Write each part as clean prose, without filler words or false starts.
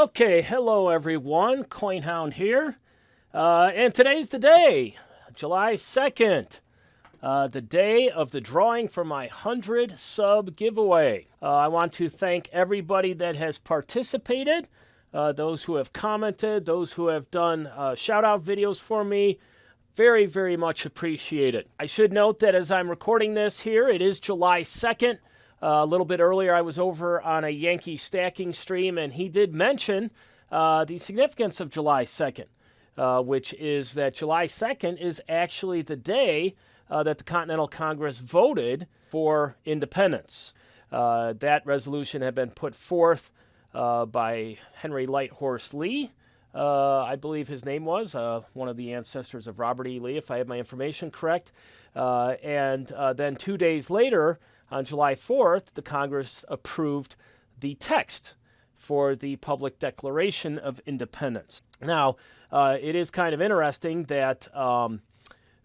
Okay, hello everyone, CoinHound here, and today's the day, July 2nd, the day of the drawing for my 100 sub giveaway. I want to thank everybody that has participated, those who have commented, those who have done shout out videos for me. Very, very much appreciated. I should note that as I'm recording this here, it is July 2nd. A little bit earlier, I was over on a Yankee stacking stream, and he did mention the significance of July 2nd, which is that July 2nd is actually the day that the Continental Congress voted for independence. That resolution had been put forth by Henry Lighthorse Lee, I believe his name was, one of the ancestors of Robert E. Lee, if I have my information correct. And then 2 days later, on July 4th, the Congress approved the text for the Public Declaration of Independence. Now, it is kind of interesting that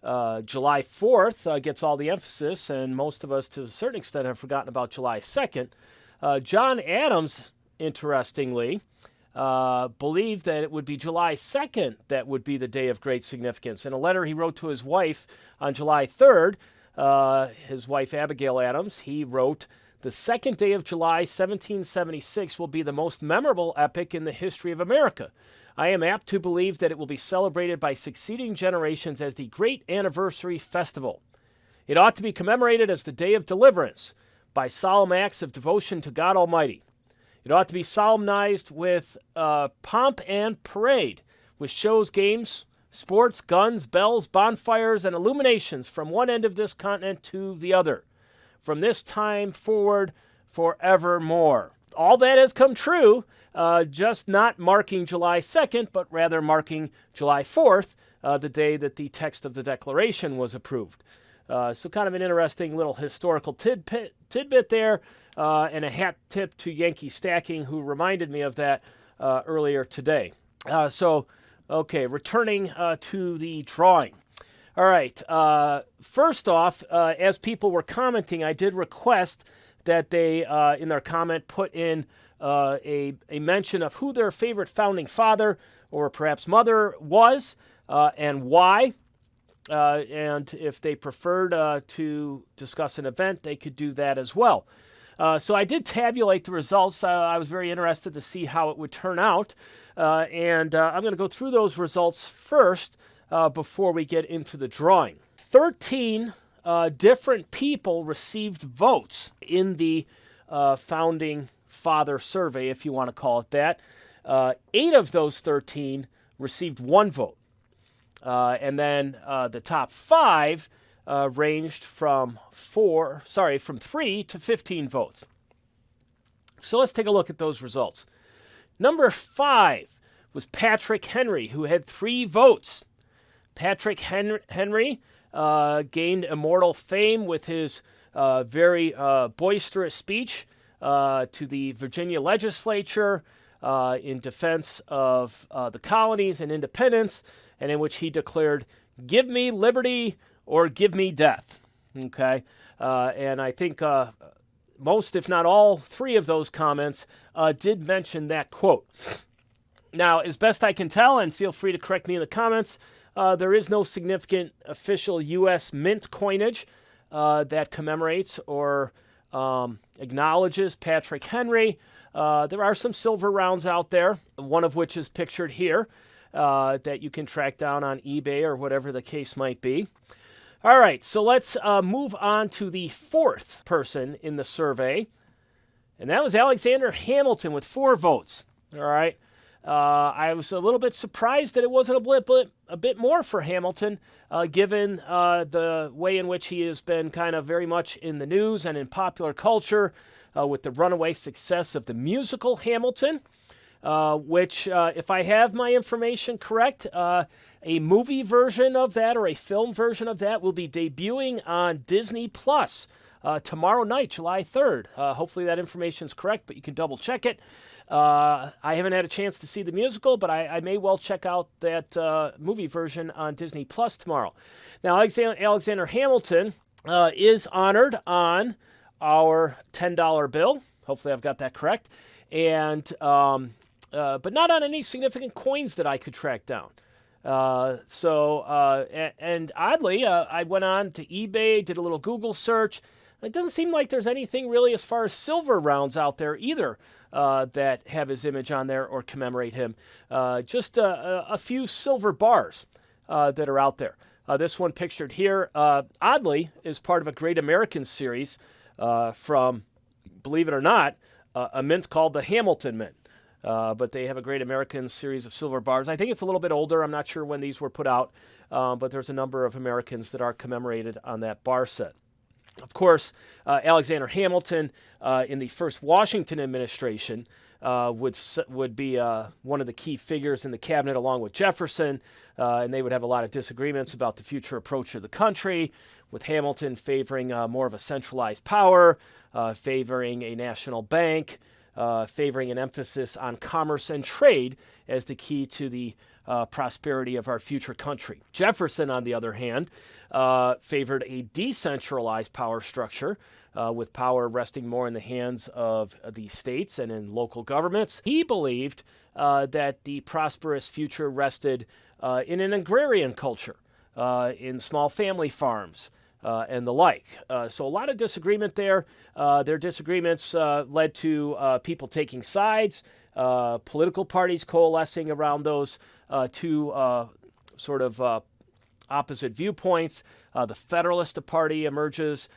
July 4th gets all the emphasis, and most of us, to a certain extent, have forgotten about July 2nd. John Adams, interestingly, believed that it would be July 2nd that would be the day of great significance. In a letter he wrote to his wife on July 3rd, his wife Abigail Adams, he wrote, "The second day of July, 1776 will be the most memorable epoch in the history of America. I am apt to believe that it will be celebrated by succeeding generations as the great anniversary festival. It ought to be commemorated as the day of deliverance by solemn acts of devotion to God Almighty. It ought to be solemnized with pomp and parade, with shows, games, sports, guns, bells, bonfires, and illuminations from one end of this continent to the other, from this time forward forevermore." All that has come true, just not marking July 2nd, but rather marking July 4th, the day that the text of the Declaration was approved. So kind of an interesting little historical tidbit there, and a hat tip to Yankee Stacking, who reminded me of that earlier today. Okay, returning to the drawing. All right, first off, as people were commenting, I did request that they, in their comment, put in a mention of who their favorite founding father or perhaps mother was and why. And if they preferred to discuss an event, they could do that as well. So I did tabulate the results. I was very interested to see how it would turn out. And I'm going to go through those results first before we get into the drawing. 13 different people received votes in the Founding Father survey, if you want to call it that. 8 of those 13 received 1 vote. And then the top 5 ranged from 3 to 15 votes. So let's take a look at those results. Number 5 was Patrick Henry, who had 3 votes. Patrick Henry gained immortal fame with his very boisterous speech to the Virginia legislature in defense of the colonies and independence, and in which he declared, "Give me liberty or give me death." Okay, and I think most, if not all, 3 of those comments did mention that quote. Now, as best I can tell, and feel free to correct me in the comments, there is no significant official U.S. mint coinage that commemorates or acknowledges Patrick Henry. There are some silver rounds out there, one of which is pictured here, that you can track down on eBay or whatever the case might be. All right, so let's move on to the 4th person in the survey, and that was Alexander Hamilton with 4 votes. All right, I was a little bit surprised that it wasn't a bit more for Hamilton, given the way in which he has been kind of very much in the news and in popular culture with the runaway success of the musical Hamilton. Which, if I have my information correct, a movie version of that or a film version of that will be debuting on Disney Plus tomorrow night, July 3rd. Hopefully that information is correct, but you can double check it. I haven't had a chance to see the musical, but I may well check out that movie version on Disney Plus tomorrow. Now, Alexander Hamilton is honored on our $10 bill. Hopefully I've got that correct. And but not on any significant coins that I could track down. And oddly, I went on to eBay, did a little Google search. It doesn't seem like there's anything really as far as silver rounds out there either that have his image on there or commemorate him. Just a few silver bars that are out there. This one pictured here, oddly, is part of a Great American series from, believe it or not, a mint called the Hamilton Mint. But they have a Great American series of silver bars. I think it's a little bit older. I'm not sure when these were put out, but there's a number of Americans that are commemorated on that bar set. Of course, Alexander Hamilton in the first Washington administration would be one of the key figures in the cabinet along with Jefferson, and they would have a lot of disagreements about the future approach of the country, with Hamilton favoring more of a centralized power, favoring a national bank, favoring an emphasis on commerce and trade as the key to the prosperity of our future country. Jefferson, on the other hand, favored a decentralized power structure with power resting more in the hands of the states and in local governments. He believed that the prosperous future rested in an agrarian culture, in small family farms, and the like. So a lot of disagreement there. Their disagreements led to people taking sides, political parties coalescing around those two opposite viewpoints. The Federalist Party emerges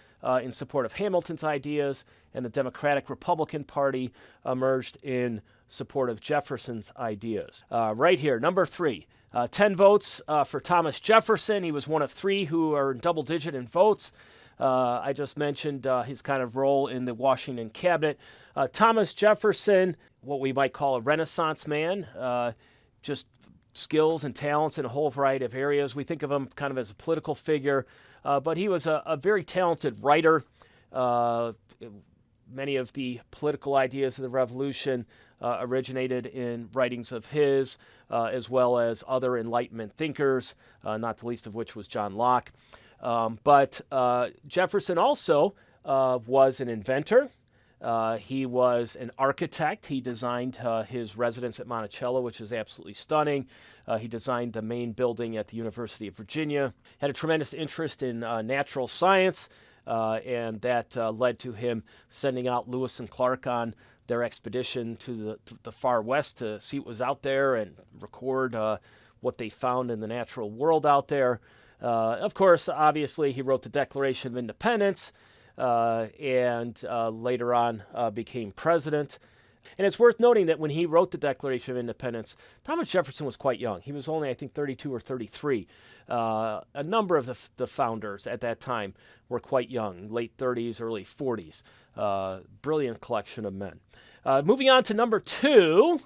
in support of Hamilton's ideas, and the Democratic Republican Party emerged in support of Jefferson's ideas. Right here, number 3. 10 votes for Thomas Jefferson. He was one of 3 who are double-digit in votes. I just mentioned his kind of role in the Washington cabinet. Thomas Jefferson, what we might call a Renaissance man, just skills and talents in a whole variety of areas. We think of him kind of as a political figure, but he was a very talented writer. Many of the political ideas of the Revolution originated in writings of his, as well as other Enlightenment thinkers, not the least of which was John Locke. But Jefferson also was an inventor. He was an architect. He designed his residence at Monticello, which is absolutely stunning. He designed the main building at the University of Virginia. Had a tremendous interest in natural science, and that led to him sending out Lewis and Clark on their expedition to the far west to see what was out there and record what they found in the natural world out there. Of course, obviously, he wrote the Declaration of Independence, and later on became president. And it's worth noting that when he wrote the Declaration of Independence, Thomas Jefferson was quite young. He was only, I think, 32 or 33. A number of the founders at that time were quite young, late 30s, early 40s. Brilliant collection of men. Moving on to number 2,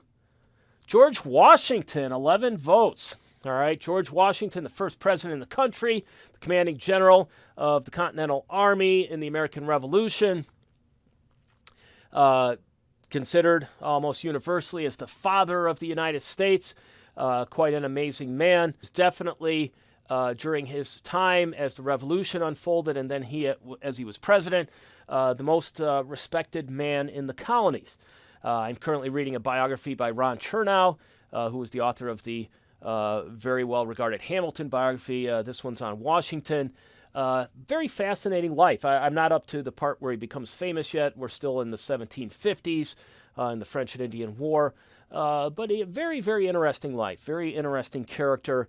George Washington, 11 votes. All right, George Washington, the first president in the country, the commanding general of the Continental Army in the American Revolution, considered almost universally as the father of the United States. Quite an amazing man. Definitely during his time as the Revolution unfolded, and then as he was president, the most respected man in the colonies. I'm currently reading a biography by Ron Chernow, who was the author of the very well-regarded Hamilton biography. This one's on Washington. Very fascinating life. I'm not up to the part where he becomes famous yet. We're still in the 1750s in the French and Indian War. But a very, very interesting life. Very interesting character.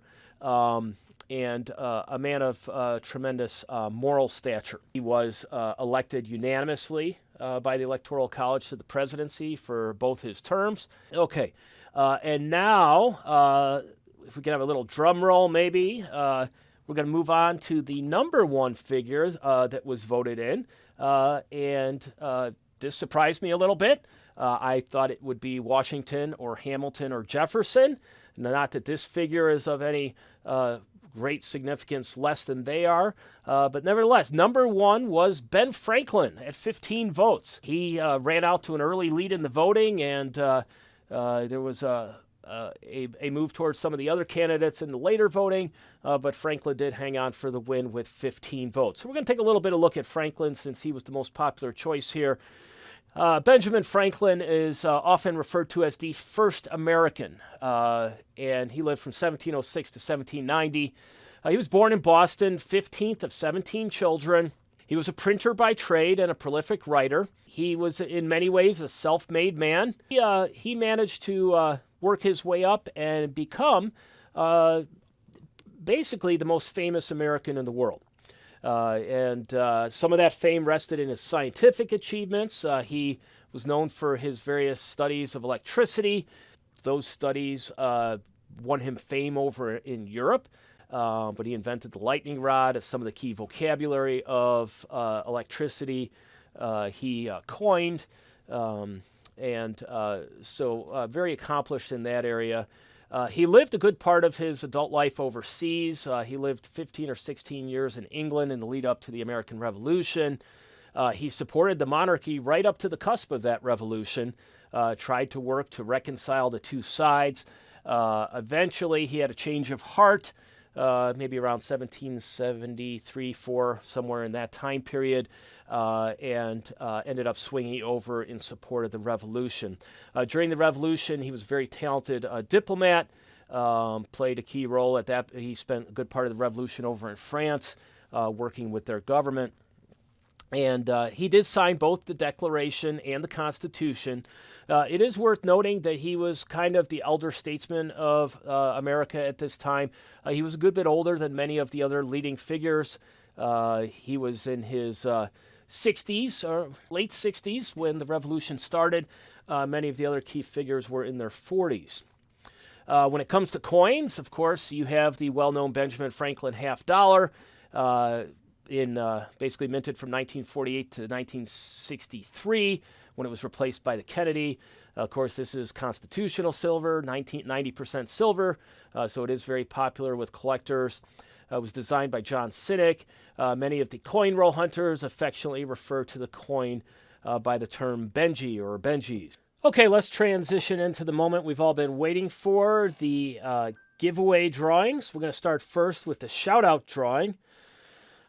And a man of tremendous moral stature. He was elected unanimously by the Electoral College to the presidency for both his terms. Okay, and now, if we can have a little drum roll maybe, we're going to move on to the number 1 figure that was voted in. And this surprised me a little bit. I thought it would be Washington or Hamilton or Jefferson. Not that this figure is of any great significance less than they are. But nevertheless, number 1 was Ben Franklin at 15 votes. He ran out to an early lead in the voting, and there was a move towards some of the other candidates in the later voting, but Franklin did hang on for the win with 15 votes. So we're going to take a little bit of a look at Franklin since he was the most popular choice here. Benjamin Franklin is often referred to as the first American, and he lived from 1706 to 1790. He was born in Boston, 15th of 17 children. He was a printer by trade and a prolific writer. He was, in many ways, a self-made man. He managed to work his way up and become basically the most famous American in the world. And some of that fame rested in his scientific achievements. He was known for his various studies of electricity. Those studies won him fame over in Europe. But he invented the lightning rod, some of the key vocabulary of electricity he coined. So very accomplished in that area. He lived a good part of his adult life overseas. He lived 15 or 16 years in England in the lead up to the American Revolution. He supported the monarchy right up to the cusp of that revolution, tried to work to reconcile the two sides. Eventually, he had a change of heart, maybe around 1773, 4, somewhere in that time period, and ended up swinging over in support of the revolution. During the revolution, he was a very talented diplomat, played a key role at that. He spent a good part of the revolution over in France, working with their government. And he did sign both the Declaration and the Constitution. It is worth noting that he was kind of the elder statesman of America at this time. He was a good bit older than many of the other leading figures. He was in his 60s, or late 60s, when the revolution started. Many of the other key figures were in their 40s. When it comes to coins, of course, you have the well-known Benjamin Franklin half dollar, basically minted from 1948 to 1963, when it was replaced by the Kennedy. Of course, this is constitutional silver, 90% silver, so it is very popular with collectors. It was designed by John Sinek. Many of the coin roll hunters affectionately refer to the coin by the term Benji or Benjis. Okay, let's transition into the moment we've all been waiting for, the giveaway drawings. We're going to start first with the shout-out drawing.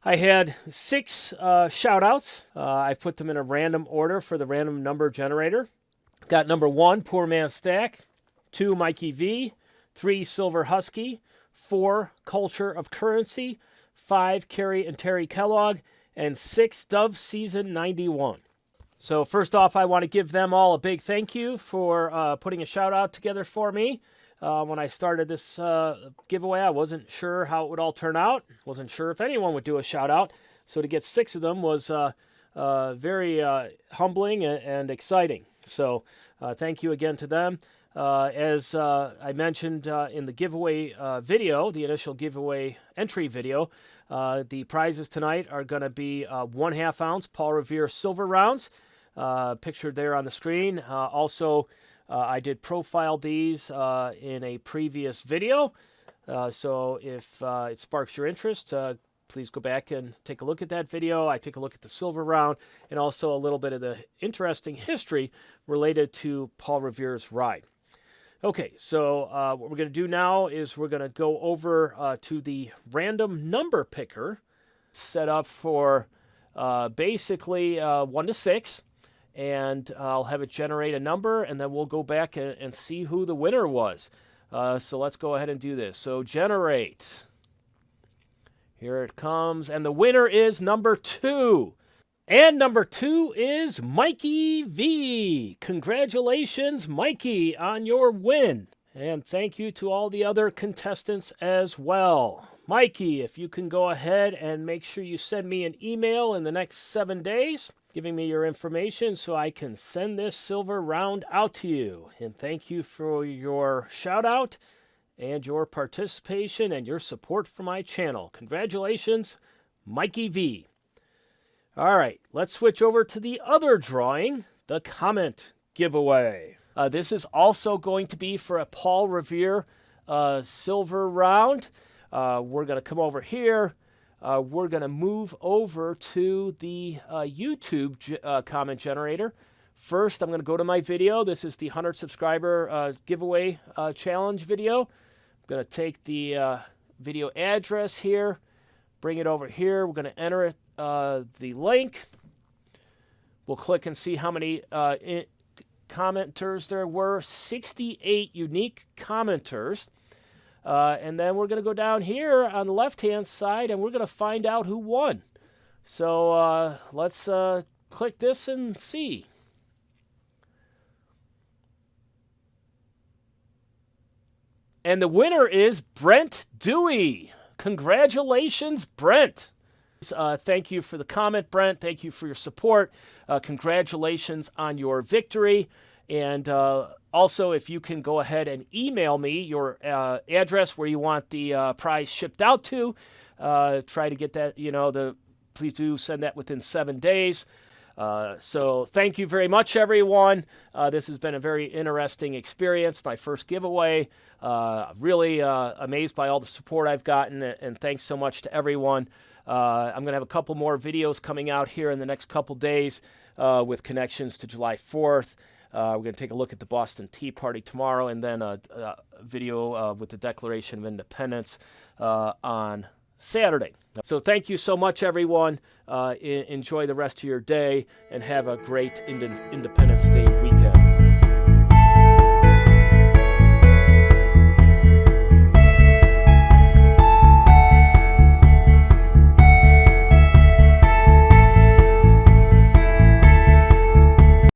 I had 6 shout-outs. I put them in a random order for the random number generator. Got number 1, Poor Man Stack, 2, Mikey V, 3, Silver Husky, 4, Culture of Currency, 5, Carrie and Terry Kellogg, and 6, Dove Season 91. So first off, I want to give them all a big thank you for putting a shout-out together for me. When I started this giveaway, I wasn't sure how it would all turn out. Wasn't sure if anyone would do a shout-out. So to get 6 of them was very humbling and exciting. So thank you again to them. As I mentioned in the giveaway video, the initial giveaway entry video, the prizes tonight are going to be 1/2 ounce Paul Revere silver rounds, pictured there on the screen. Also, I did profile these in a previous video, so if it sparks your interest, please go back and take a look at that video. I take a look at the silver round and also a little bit of the interesting history related to Paul Revere's ride. Okay, so what we're going to do now is we're going to go over to the random number picker set up for basically 1 to 6. And I'll have it generate a number, and then we'll go back and see who the winner was. So let's go ahead and do this. So generate. Here it comes. And the winner is number 2. And number 2 is Mikey V. Congratulations, Mikey, on your win. And thank you to all the other contestants as well. Mikey, if you can go ahead and make sure you send me an email in the next 7 days, giving me your information so I can send this silver round out to you. And thank you for your shout out and your participation and your support for my channel. Congratulations, Mikey V. All right, let's switch over to the other drawing, the comment giveaway. This is also going to be for a Paul Revere silver round. We're going to come over here. We're going to move over to the YouTube comment generator. First, I'm going to go to my video. This is the 100 subscriber giveaway challenge video. I'm going to take the video address here, bring it over here. We're going to enter it, the link. We'll click and see how many commenters there were. 68 unique commenters. And then we're going to go down here on the left-hand side, and we're going to find out who won. So let's click this and see. And the winner is Brent Dewey. Congratulations, Brent. Thank you for the comment, Brent. Thank you for your support. Congratulations on your victory. And also, if you can go ahead and email me your address where you want the prize shipped out to, try to get that, please do send that within 7 days. So thank you very much, everyone. This has been a very interesting experience, my first giveaway. Really amazed by all the support I've gotten, and thanks so much to everyone. I'm going to have a couple more videos coming out here in the next couple days with connections to July 4th. We're going to take a look at the Boston Tea Party tomorrow, and then a video with the Declaration of Independence on Saturday. So thank you so much, everyone. Enjoy the rest of your day, and have a great Independence Day weekend.